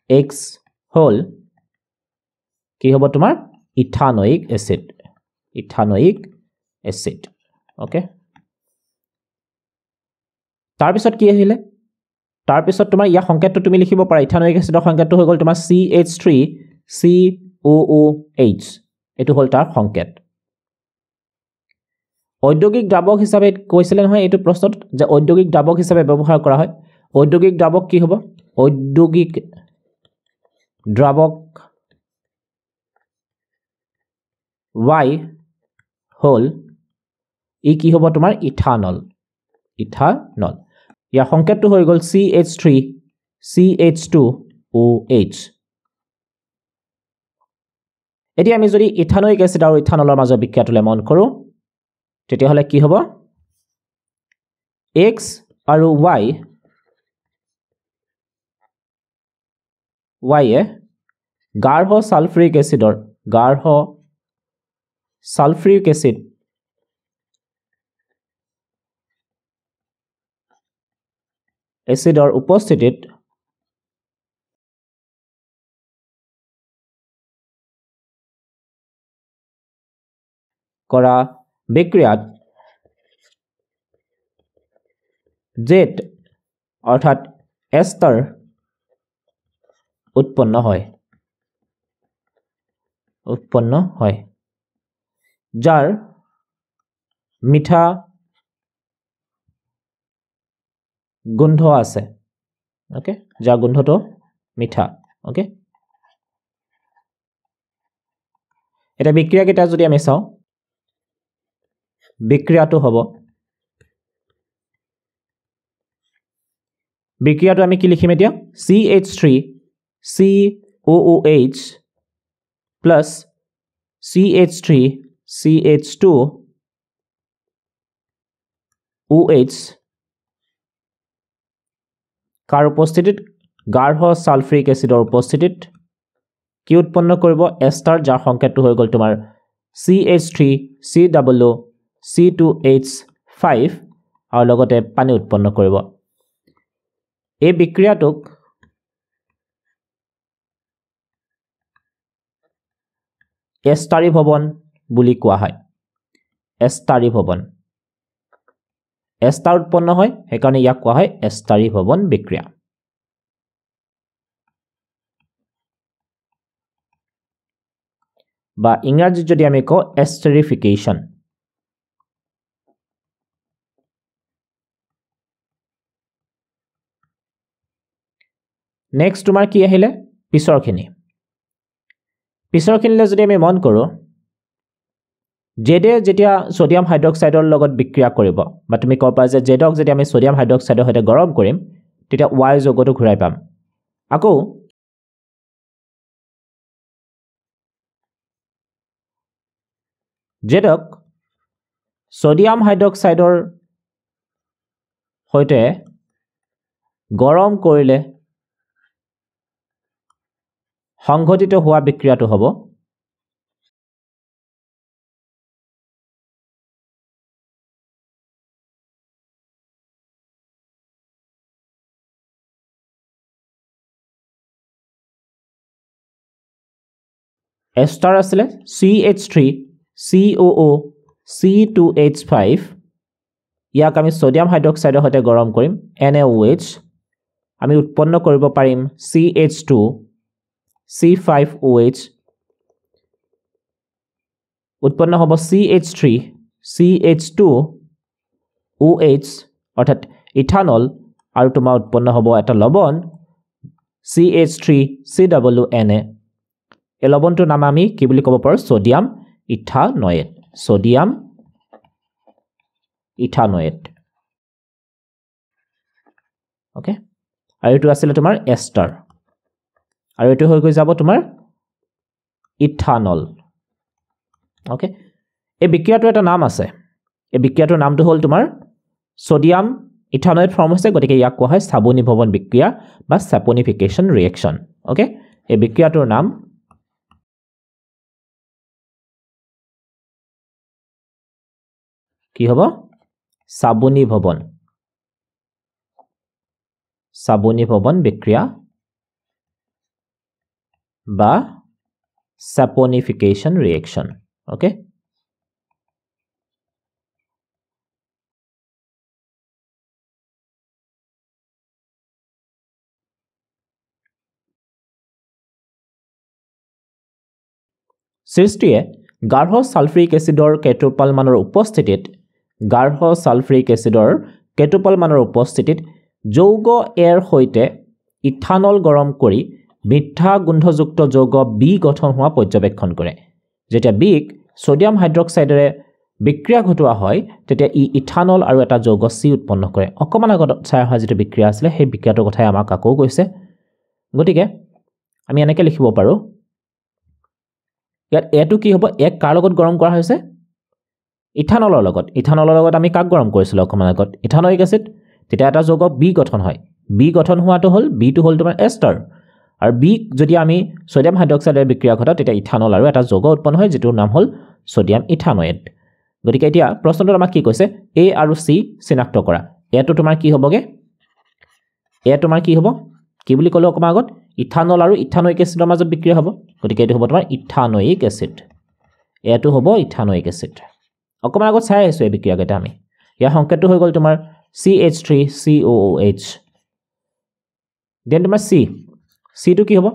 x হল কি হ'ব তোমাৰ ইথানোইক এসিড ওকে তাৰ পিছত কি আহিলে তাৰ পিছত তোমাৰ ইয়া সংকেতটো তুমি লিখিব পাৰা ইথানোইক এসিডৰ সংকেতটো হৈ গল তোমাৰ CH3 COOH এটো হল তাৰ সংকেত ঔদ্যোগিক দ্ৰাৱক হিচাপে কৈছিলে নহয় এটো প্ৰশ্নত যে ঔদ্যোগিক দ্ৰাৱক হিচাপে ব্যৱহাৰ কৰা হয় ঔদ্যোগিক দ্ৰাৱক কি হ'ব ঔদ্যোগিক দ্ৰাৱক Y হল ই কি হ'ব তোমাৰ ইথানল ইয়াৰ সংকেতটো হৈ গল CH3 CH2OH এতিয়া আমি যদি ইথানোইক এসিড আৰু ইথানলৰ মাজৰ বিক্ৰিয়াটোলৈ মন কৰো তেতিয়া হলে কি হ'ব X আৰু Y এ গাঢ় সালফ্ৰিক এসিডৰ উপস্থিতিত কৰা বিক্ৰিয়াত Z অৰ্থাৎ এস্টাৰ উৎপন্ন হয় যাৰ মিঠা গোন্ধ আছে ওকে যাৰ গোন্ধটো মিঠা ওকে এটা বিক্ৰিয়া কেইটা যদি আমি চাও বিক্ৰিয়াটো হ'ব বিক্ৰিয়াটো আমি কি লিখিম এতিয়া CH3 COOH plus CH3 CH2OH কাৰ উপস্থিতিত গাঢ় সালফ্ৰিক এসিডৰ উপস্থিতিত কি উৎপন্ন কৰিব এস্টাৰ যাৰ সংকেতটো হৈ গল তোমাৰ CH3 COOC2H5 আৰু লগতে পানী উৎপন্ন কৰিব এই বিক্ৰিয়াটোক এস্টাৰীভৱন বুলি কোৱা হয় এস্টাৰীভৱন এস্টাৰ উৎপন্ন হয় সেইকাৰণে ইয়াক কোৱা হয় এস্টাৰীভৱন বিক্ৰিয়া বা ইংৰাজীত যদি আমি কওঁ এস্টাৰিফিকেশন নেক্সট তোমাৰ কি আহিলে পিছৰখিনিলৈ যদি আমি মন কৰোঁ জেডে যেতিয়া সোডিয়াম হাইড্ৰক্সাইডৰ লগত বিক্ৰিয়া কৰিব বা তুমি ক'ব পাৰা যে জেডক যদি আমি সোডিয়াম হাইড্ৰক্সাইডৰ সৈতে গৰম কৰিম তেতিয়া y যৌগটো ঘূৰাই পাম আকৌ জেডক সোডিয়াম হাইড্ৰক্সাইডৰ সৈতে গৰম কৰিলে সংঘটিত হোৱা বিক্ৰিয়াটো হ'ব এস্টাৰ আছিলে CH3 COOC2H5 ইয়াক আমি সোডিয়াম হাইড্ৰক্সাইডৰ সৈতে গৰম কৰিম NaOH আমি উৎপন্ন কৰিব পাৰিম CH2 C5OH উৎপন্ন হ'ব CH3 CH2OH অৰ্থাৎ ইথানল আৰু তোমাৰ উৎপন্ন হ'ব এটা লৱণ CH3COONA এই লৱণটোৰ নাম আমি কি বুলি ক'ব পাৰোঁ sodium ethanoate sodium ethanoate okay আৰু এটো আছিল তোমাৰ এস্টাৰ আৰু এটো হৈ গৈ যাব তোমাৰ ইথানল ওকে এই বিক্ৰিয়াটো এটা নাম আছে এই বিক্ৰিয়াটোৰ নামটো হ'ল তোমাৰ সোডিয়াম ইথানয়েট ফৰ্ম হৈছে গতিকে ইয়াক কোৱা হয় সাবনীভৱন বিক্ৰিয়া বা সাপনিফিকেশন ৰিএকশন ওকে এই বিক্ৰিয়াটোৰ নাম কি হ'ব সাবনীভৱন বিক্ৰিয়া বা saponification reaction okay সৃষ্টিয়ে গাঢ় সালফ্ৰিক এসিডৰ কেটোপাল মানৰ উপস্থিতিত গাঢ় সালফ্ৰিক এসিডৰ কেটোপাল মানৰ উপস্থিতিত যৌগ এৰ সৈতে ইথানল গৰম কৰি মিঠা গন্ধযুক্ত যৌগ বি গঠন হোৱা পৰ্যবেক্ষণ কৰে যেতিয়া বিক সোডিয়াম হাইড্ৰক্সাইডেৰে বিক্ৰিয়া ঘটোৱা হয় তেতিয়া ই ইথানল আৰু এটা যৌগ সি উৎপন্ন কৰে অকমান আগত চাই হোৱা যেটো বিক্ৰিয়া আছিল সেই বিক্ৰিয়াটোৰ কথাই আমাক আকৌ কৈছে গতিকে আমি এনেকৈ লিখিব পাৰো ইয়াত এটো কি হ'ব এক কাৰ লগত গৰম কৰা হৈছে ইথানলৰ লগত আমি কাক গৰম কৰিছিল অকমান আগত ইথানয়িক এসিড তেতিয়া এটা যৌগ বি গঠন হয় বি গঠন হোৱাটো হ'ল বি টো হ'ল তোমাৰ এস্টাৰ আৰু বি যদি আমি সোডিয়াম হাইড্ৰক্সাইডেৰ বিক্ৰিয়া ঘটাও তেতিয়া ইথানল আৰু এটা যৌগ উৎপন্ন হয় যেটোৰ নাম হ'ল সোডিয়াম ইথানয়েট গতিকে এতিয়া প্ৰশ্নটো আমাক কি কৈছে এ আৰু সি চিনাক্ত কৰা এটো তোমাৰ কি হ'বগে এ তোমাৰ কি হ'ব কি বুলি ক'লো অকমান আগত ইথানল আৰু ইথানয়িক এসিডৰ মাজত বিক্ৰিয়া হ'ব গতিকে এটো হ'ব তোমাৰ ইথানয়িক এসিড এটো হ'ব ইথানয়িক এসিড অকমান আগত চাই আছো এই বিক্ৰিয়া কেইটা আমি ইয়াৰ সংকেতটো হৈ গ'ল তোমাৰ CH3COOH দেন তোমাৰ C টো কি হ'ব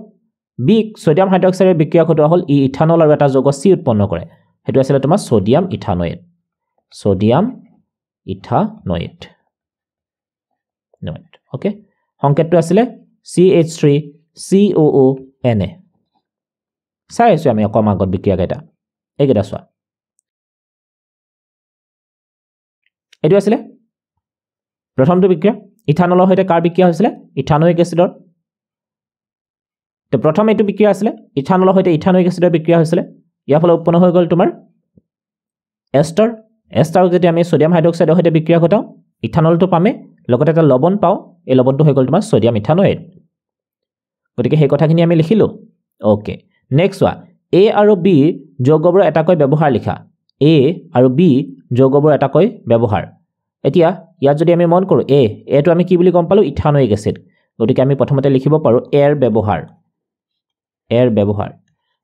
বি সোডিয়াম হাইড্ৰক্সাইডৰ বিক্ৰিয়া ঘটোৱা হ'ল ই ইথানল আৰু এটা যৌগ সি উৎপন্ন কৰে হেতু আছিল তোমাৰ সোডিয়াম ইথানয়েট ওকে সংকেতটো আছিল CH3COONA চাই আছো আমি অকমান আগত বিক্ৰিয়া কেইটা এইকেইটা চোৱা এটো আছিল প্ৰথমটো বিক্ৰিয়া ইথানলৰ সৈতে কাৰ বিক্ৰিয়া হৈছিল ইথানয়িক এসিডৰ তো প্ৰথম এটো বিক্ৰিয়া আছিল ইথানলৰ সৈতে ইথানয়িক এসিডৰ বিক্ৰিয়া হৈছিল ইয়াৰ ফলত উৎপন্ন হৈ গ'ল তোমাৰ এস্টাৰক যদি আমি সোডিয়াম হাইড্ৰক্সাইডৰ সৈতে বিক্ৰিয়া ঘটাও ইথানলটো পামে লগতে এটা লৱণ পাও এই লৱণটো হৈ গ'ল তোমাৰ সোডিয়াম ইথানয়েট গতিকে সেই কথাখিনি আমি লিখিলো ওকে নেক্সট ওয়া এ আৰু বি যৌগবোৰ এটাকৈ ব্যৱহাৰ লিখা এ আৰু বি যৌগবোৰ এটাকৈ ব্যৱহাৰ এতিয়া ইয়াত যদি আমি মন কৰো এটো আমি কি বুলি গম পালো ইথানয়িক এসিড গতিকে আমি প্ৰথমতে লিখিব পাৰো এৰ ব্যৱহাৰ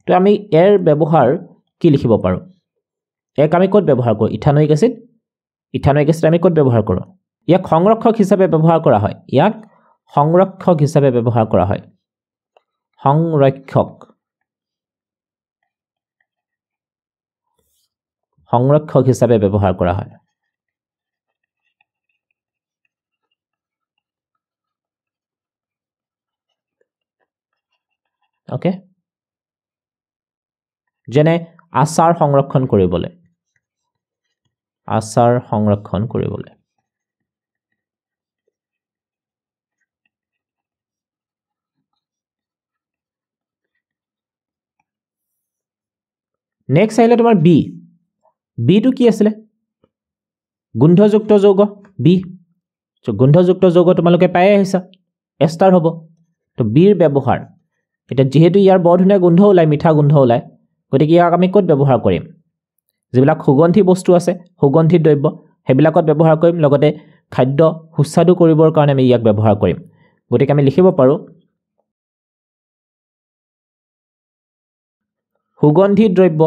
তো আমি এৰ ব্যৱহাৰ কি লিখিব পাৰো এক আমি ক'ত ব্যৱহাৰ কৰো ইথানয়িক এসিড আমি ক'ত ব্যৱহাৰ কৰো ইয়াক সংৰক্ষক হিচাপে ব্যৱহাৰ কৰা হয় সংৰক্ষক হিচাপে ব্যৱহাৰ কৰা হয় ওকে যেনে আচাৰ সংৰক্ষণ কৰিবলৈ নেক্সট আহিলে তোমাৰ বি টো কি আছিল গন্ধযুক্ত যৌগ বি গন্ধযুক্ত যৌগ তোমালোকে পাই আহিছা এস্টাৰ হ'ব তো বিৰ ব্যৱহাৰ এটা যেহেতু ইয়াৰ বৰ ধুনীয়া গোন্ধ ওলাই মিঠা গোন্ধ ওলাই গতিকে ইয়াক আমি ক'ত ব্যৱহাৰ কৰিম যিবিলাক সুগন্ধি বস্তু আছে সুগন্ধি দ্ৰব্য হেবিলাকত ব্যৱহাৰ কৰিম লগতে খাদ্য সুস্বাদু কৰিবৰ কাৰণে আমি ইয়াক ব্যৱহাৰ কৰিম গতিকে আমি লিখিব পাৰো সুগন্ধি দ্ৰব্য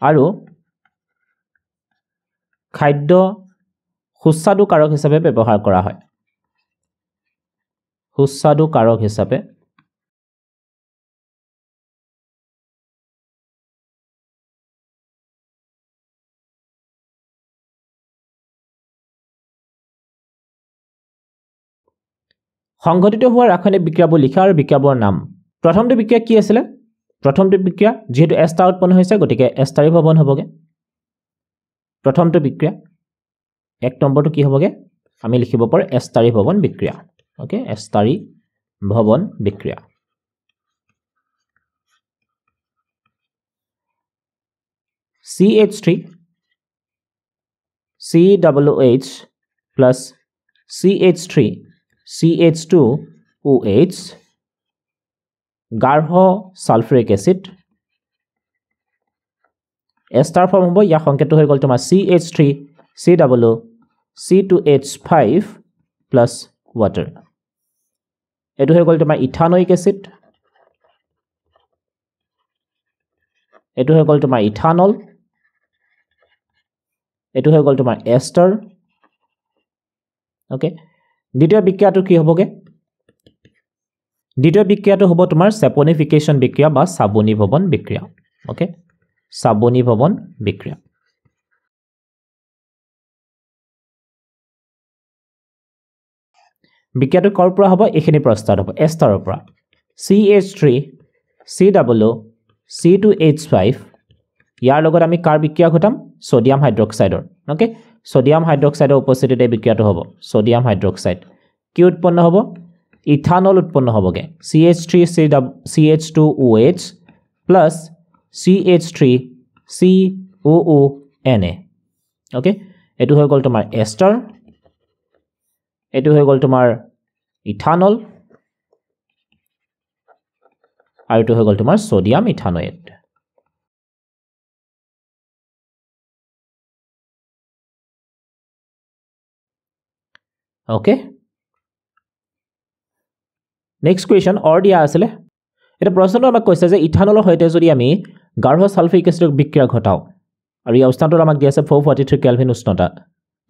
আৰু খাদ্য সুস্বাদু কাৰক হিচাপে ব্যৱহাৰ কৰা হয় সংঘটিত হোৱা ৰাসায়নিক বিক্ৰিয়াবোৰ লিখা আৰু বিক্ৰিয়াবোৰৰ নাম প্ৰথমটো বিক্ৰিয়া কি আছিল প্ৰথমটো বিক্ৰিয়া যেহেতু এষ্টাৰ উৎপন্ন হৈছে গতিকে এষ্টাৰী ভৱন হ'বগে প্ৰথমটো বিক্ৰিয়া এক নম্বৰটো কি হ'বগে আমি লিখিব পাৰো এষ্টাৰী ভৱন বিক্ৰিয়া ওকে এষ্টাৰী ভৱন বিক্ৰিয়া CH3 COOH plus CH3 CH2OH গাঢ় সালফিউৰিক এসিড এষ্টাৰ ফৰ্ম হ'ব ইয়াৰ সংকেতটো হৈ গ'ল তোমাৰ CH3 C2H5 plus water এটো হৈ গ'ল তোমাৰ ইথানোইক এসিড এটো হৈ গ'ল তোমাৰ ইথানল এটো হৈ গ'ল তোমাৰ এষ্টাৰ ওকে দ্বিতীয় বিক্ৰিয়াটো কি হ'বগে দ্বিতীয় বিক্ৰিয়াটো হ'ব তোমাৰ সেপনিফিকেশন বিক্ৰিয়া বা সাবনি ভৱন বিক্ৰিয়া ওকে সাবনি ভৱন বিক্ৰিয়া বিক্ৰিয়াটো কৰ পৰা হ'ব এখিনি প্ৰস্তাৱ হ'ব এষ্টাৰৰ পৰা CH3 C2H5 ইয়াৰ লগত আমি কাৰ বিক্ৰিয়া ঘটাম সোডিয়াম হাইড্ৰক্সাইডৰ ওকে সোডিয়াম হাইড্ৰক্সাইডৰ উপস্থিতিতে বিক্ৰিয়াটো হ'ব সোডিয়াম হাইড্ৰক্সাইড কি উৎপন্ন হ'ব ইথানল উৎপন্ন হ'বগে CH3 CH2OH plus CH3 COONA okay এটো হৈ গ'ল তোমাৰ এষ্টাৰ এটো হৈ গ'ল তোমাৰ ইথানল আৰু এটো হৈ গ'ল তোমাৰ sodium ethanoate okay next question অৰ দিয়া আছিল এটা প্ৰশ্নটো আমাক কৈছে যে ইথানলৰ সৈতে যদি আমি গাঢ় সালফিউৰিক এসিডৰ বিক্ৰিয়া ঘটাও আৰু এই অৱস্থাটো আমাক দিয়া আছে 443 কেলভিন উষ্ণতা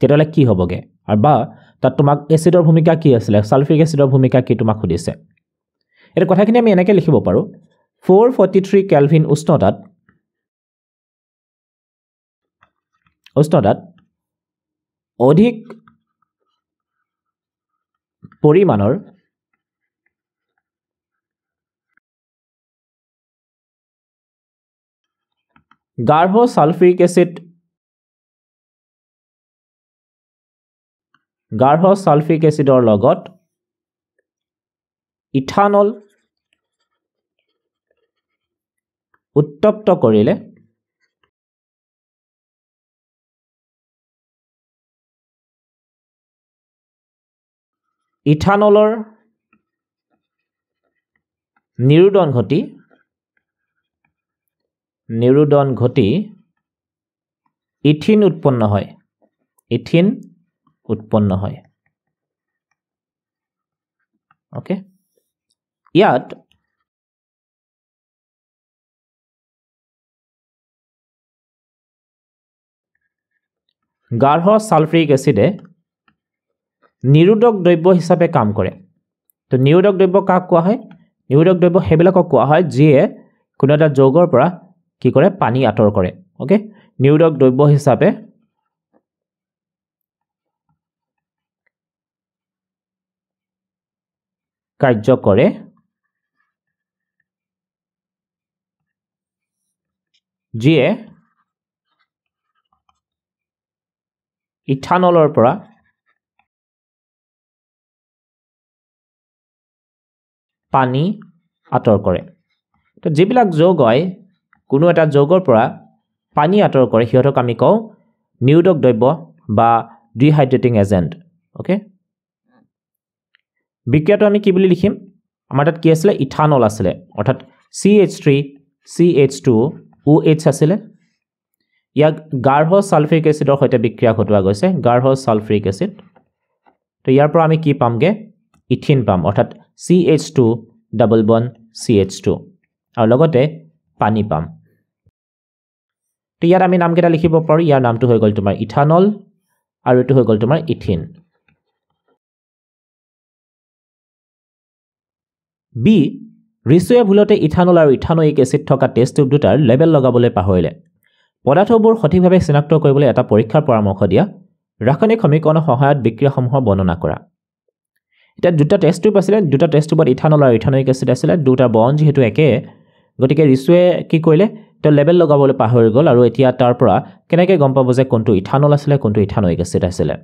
তেতিয়ালে কি হ'বগে আৰু বা তাত তোমাক এসিডৰ ভূমিকা কি আছিল সালফিউৰিক এসিডৰ ভূমিকা কি তোমাক সুধিছে এটা কথাখিনি আমি এনেকৈ লিখিব পাৰো 443 কেলভিন উষ্ণতাত অধিক পৰিমাণৰ গাঢ় সালফিউৰিক এসিডৰ লগত ইথানল উত্তপ্ত কৰিলে ইথানলৰ নিৰুদন ঘটি ইথিন উৎপন্ন হয় ওকে ইয়াত গাঢ় সালফিউৰিক এসিডে নিৰোধক দ্ৰব্য হিচাপে কাম কৰে তো নিৰোধক দ্ৰব্য কাক কোৱা হয় নিৰোধক দ্ৰব্য হেবিলাকক কোৱা হয় যিয়ে কোনো এটা যৌগৰ পৰা কি কৰে পানী আঁতৰ কৰে ওকে নিৰোধক দ্ৰব্য হিচাপে কাৰ্য কৰে যিয়ে ইথানলৰ পৰা পানী আঁতৰ কৰে তো যিবিলাক যৌগ হয় কোনো এটা যৌগৰ পৰা পানী আঁতৰ কৰে হিয়তক আমি কওঁ নিৰোধক দ্ৰব্য বা ডিহাইড্ৰেটিং এজেন্ট ওকে বিক্ৰিয়াটো আমি কি বুলি লিখিম আমাৰ তাত কি আছিল ইথানল আছিল অৰ্থাৎ CH3 CH2OH আছিল ইয়াক গাঢ় সালফিউৰিক এসিডৰ সৈতে বিক্ৰিয়া ঘটোৱা গৈছে গাঢ় সালফিউৰিক এসিড তো ইয়াৰ পৰা আমি কি পামগে ইথিন পাম অৰ্থাৎ CH2 ডাবল বন্ড CH2 আৰু লগতে পানী পাম তো ইয়াত আমি নামকেইটা লিখিব পাৰো ইয়াৰ নামটো হৈ গ'ল তোমাৰ ইথানল আৰু এটো হৈ গ'ল তোমাৰ ইথিন বি ৰিচুৱে ভুলতে ইথানল আৰু ইথানোইক এসিড থকা টেষ্ট টিউব দুটাৰ লেবেল লগাবলৈ পাহৰিলে পদাৰ্থবোৰ সঠিকভাৱে চিনাক্ত কৰিবলৈ এটা পৰীক্ষাৰ পৰামৰ্শ দিয়া ৰাসায়নিক সমীকৰণৰ সহায়ত বিক্ৰিয়াসমূহ বৰ্ণনা কৰা এটা দুটা টেষ্ট টিউব আছিল দুটা টেষ্ট টিউবত ইথানল আৰু ইথানোইক এসিড আছিল দুটা বন্ড যেহেতু একে গতিকে ৰিচুৱে কি কৰিলে তেওঁ লেবেল লগাবলৈ পাহৰি গ'ল আৰু এতিয়া তাৰ পৰা কেনেকৈ গম পাব যে কোনটো ইথানল আছিলে কোনটো ইথানয়িক এচিড আছিলে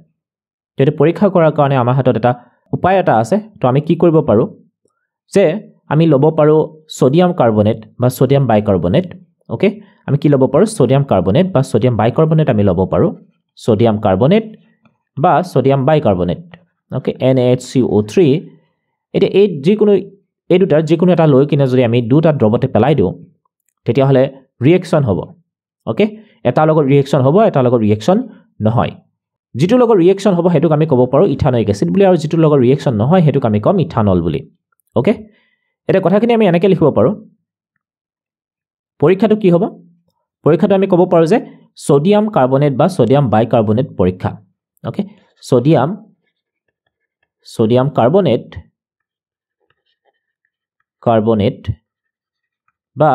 যদি পৰীক্ষা কৰাৰ কাৰণে আমাৰ হাতত এটা উপায় এটা আছে তো আমি কি কৰিব পাৰোঁ যে আমি ল'ব পাৰোঁ সোডিয়াম কাৰ্বনেট বা সোডিয়াম বাইকাৰ্বনেট ওকে আমি কি ল'ব পাৰোঁ সোডিয়াম কাৰ্বনেট বা সোডিয়াম বাইকাৰ্বনেট আমি ল'ব পাৰোঁ সোডিয়াম কাৰ্বনেট বা সোডিয়াম বাইকাৰ্বনেট ওকে NaHCO3 এতিয়া এই দুটাৰ যিকোনো এটা লৈ কিনে যদি আমি দুটা দ্ৰৱতে পেলাই দিওঁ তেতিয়াহ'লে ৰিয়েকশ্যন হ'ব ওকে এটা লগত ৰিয়েকশ্যন হ'ব এটা লগত ৰিয়েকশ্যন নহয় যিটো লগত ৰিয়েকশ্যন হ'ব সেইটোক আমি ক'ব পাৰোঁ ইথানয়িক এচিড বুলি আৰু যিটো লগত ৰিয়েকশ্যন নহয় সেইটোক আমি ক'ম ইথানল বুলি ওকে এটা কথাখিনি আমি এনেকৈ লিখিব পাৰোঁ পৰীক্ষাটো কি হ'ব পৰীক্ষাটো আমি ক'ব পাৰোঁ যে সোডিয়াম কাৰ্বনেট বা সোডিয়াম বাইকাৰ্বনেট পৰীক্ষা ওকে সোডিয়াম কাৰ্বনেট বা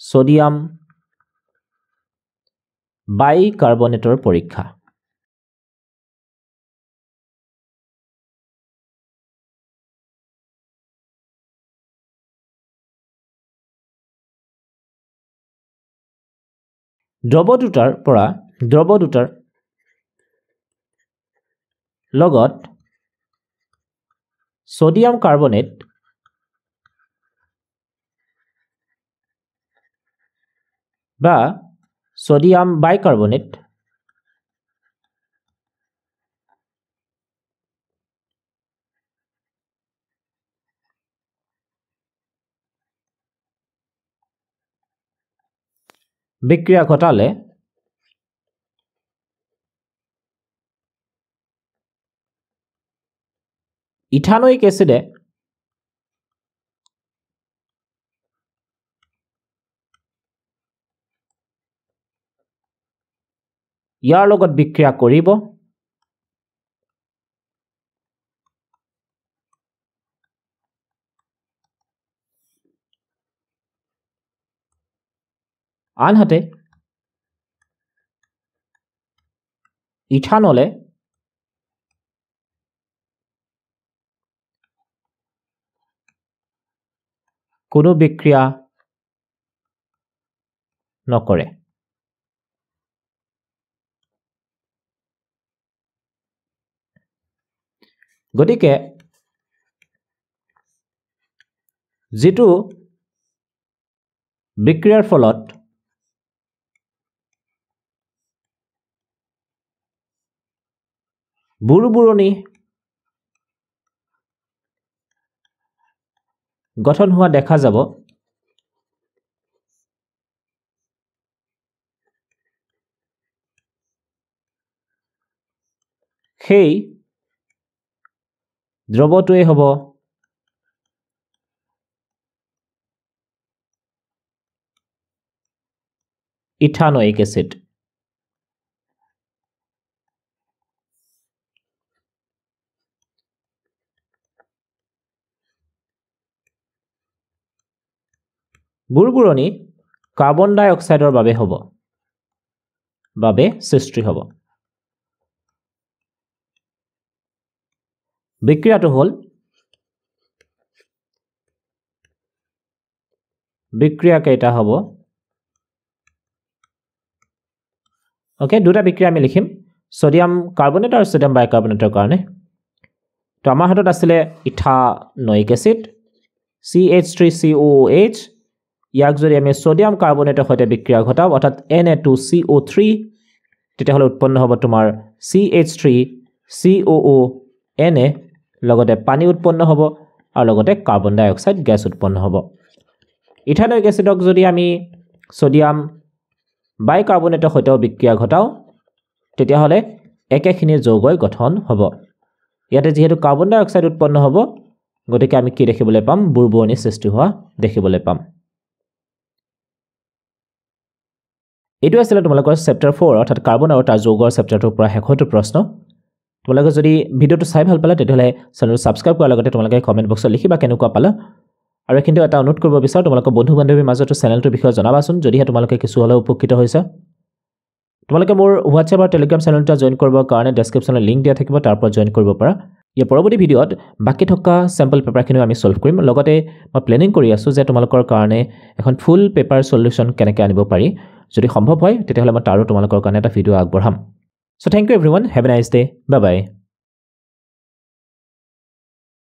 সোডিয়াম বাইকাৰ্বনেটৰ পৰীক্ষা দ্ৰৱ দুটাৰ লগত সোডিয়াম কাৰ্বনেট বা সোডিয়াম বাইকাৰ্বনেট বিক্ৰিয়া ঘটালে ইথানয়িক এচিডে ইয়াৰ লগত বিক্ৰিয়া কৰিব আনহাতে ইথানলে কোনো বিক্ৰিয়া নকৰে গতিকে যিটো বিক্ৰিয়াৰ ফলত বুৰবুৰণি গঠন হোৱা দেখা যাব সেই দ্ৰৱটোৱে হ'ব ইথানয়িক এচিড বুৰবুৰণি কাৰ্বন ডাই অক্সাইডৰ বাবে সৃষ্টি হ'ব বিক্ৰিয়াটো হ'ল বিক্ৰিয়া কেইটা হ'ব ওকে দুটা বিক্ৰিয়া আমি লিখিম সোডিয়াম কাৰ্বনেট আৰু সোডিয়াম বাইকাৰ্বনেটৰ কাৰণে তো আমাৰ হাতত আছিলে ইথানয়িক এচিড CH3COOH ইয়াক যদি আমি সোডিয়াম কাৰ্বনেটৰ সৈতে বিক্ৰিয়া ঘটাও অৰ্থাৎ Na2CO3 তেতিয়াহ'লে উৎপন্ন হ'ব তোমাৰ CH3COONA লগতে পানী উৎপন্ন হ'ব আৰু লগতে কাৰ্বন ডাই অক্সাইড গেছ উৎপন্ন হ'ব ইথানয়িক এচিডক যদি আমি সোডিয়াম বাইকাৰ্বনেটৰ সৈতে বিক্ৰিয়া ঘটাও তেতিয়াহ'লে একেখিনি যৌগই গঠন হ'ব ইয়াতে যেহেতু কাৰ্বন ডাই অক্সাইড উৎপন্ন হ'ব গতিকে আমি কি দেখিবলৈ পাম বুৰবুৰণি সৃষ্টি হোৱা দেখিবলৈ পাম এইটো আছিল তোমালোকৰ চেপ্টাৰ 4 অৰ্থাৎ কাৰ্বন আৰু তাৰ যৌগৰ চেপ্টাৰটোৰ পৰা শেষৰটো প্ৰশ্ন তোমালোকে যদি ভিডিঅ'টো চাই ভাল পালা তেতিয়াহ'লে চেনেলটো ছাবস্ক্ৰাইব কৰাৰ লগতে তোমালোকে কমেণ্ট বক্সত লিখিবা কেনেকুৱা পালা আৰু কিন্তু এটা অনুৰোধ কৰিব বিচাৰো তোমালোকৰ বন্ধু বান্ধৱীৰ মাজতো চেনেলটোৰ বিষয়ে জনাবাচোন যদিহে তোমালোকে কিছু হ'লেও উপকৃত হৈছে তোমালোকে মোৰ হোৱাটছএপ আৰু টেলিগ্ৰাম চেনেলটো জইন কৰিবৰ কাৰণে ডেছক্ৰিপশ্যনত লিংক দিয়া থাকিব তাৰ পৰা জইন কৰিব পাৰা ইয়াৰ পৰৱৰ্তী ভিডিঅ'ত বাকি থকা চেম্পল পেপাৰখিনিও আমি সলভ কৰিম লগতে মই প্লেনিং কৰি আছো যে তোমালোকৰ কাৰণে এখন ফুল পেপাৰ সলিউশন কেনেকৈ আনিব পাৰি যদি সম্ভৱ হয় তেতিয়াহ'লে মই তাৰো তোমালোকৰ কাৰণে এটা ভিডিঅ' আগবঢ়াম so thank you everyone have a nice day bye by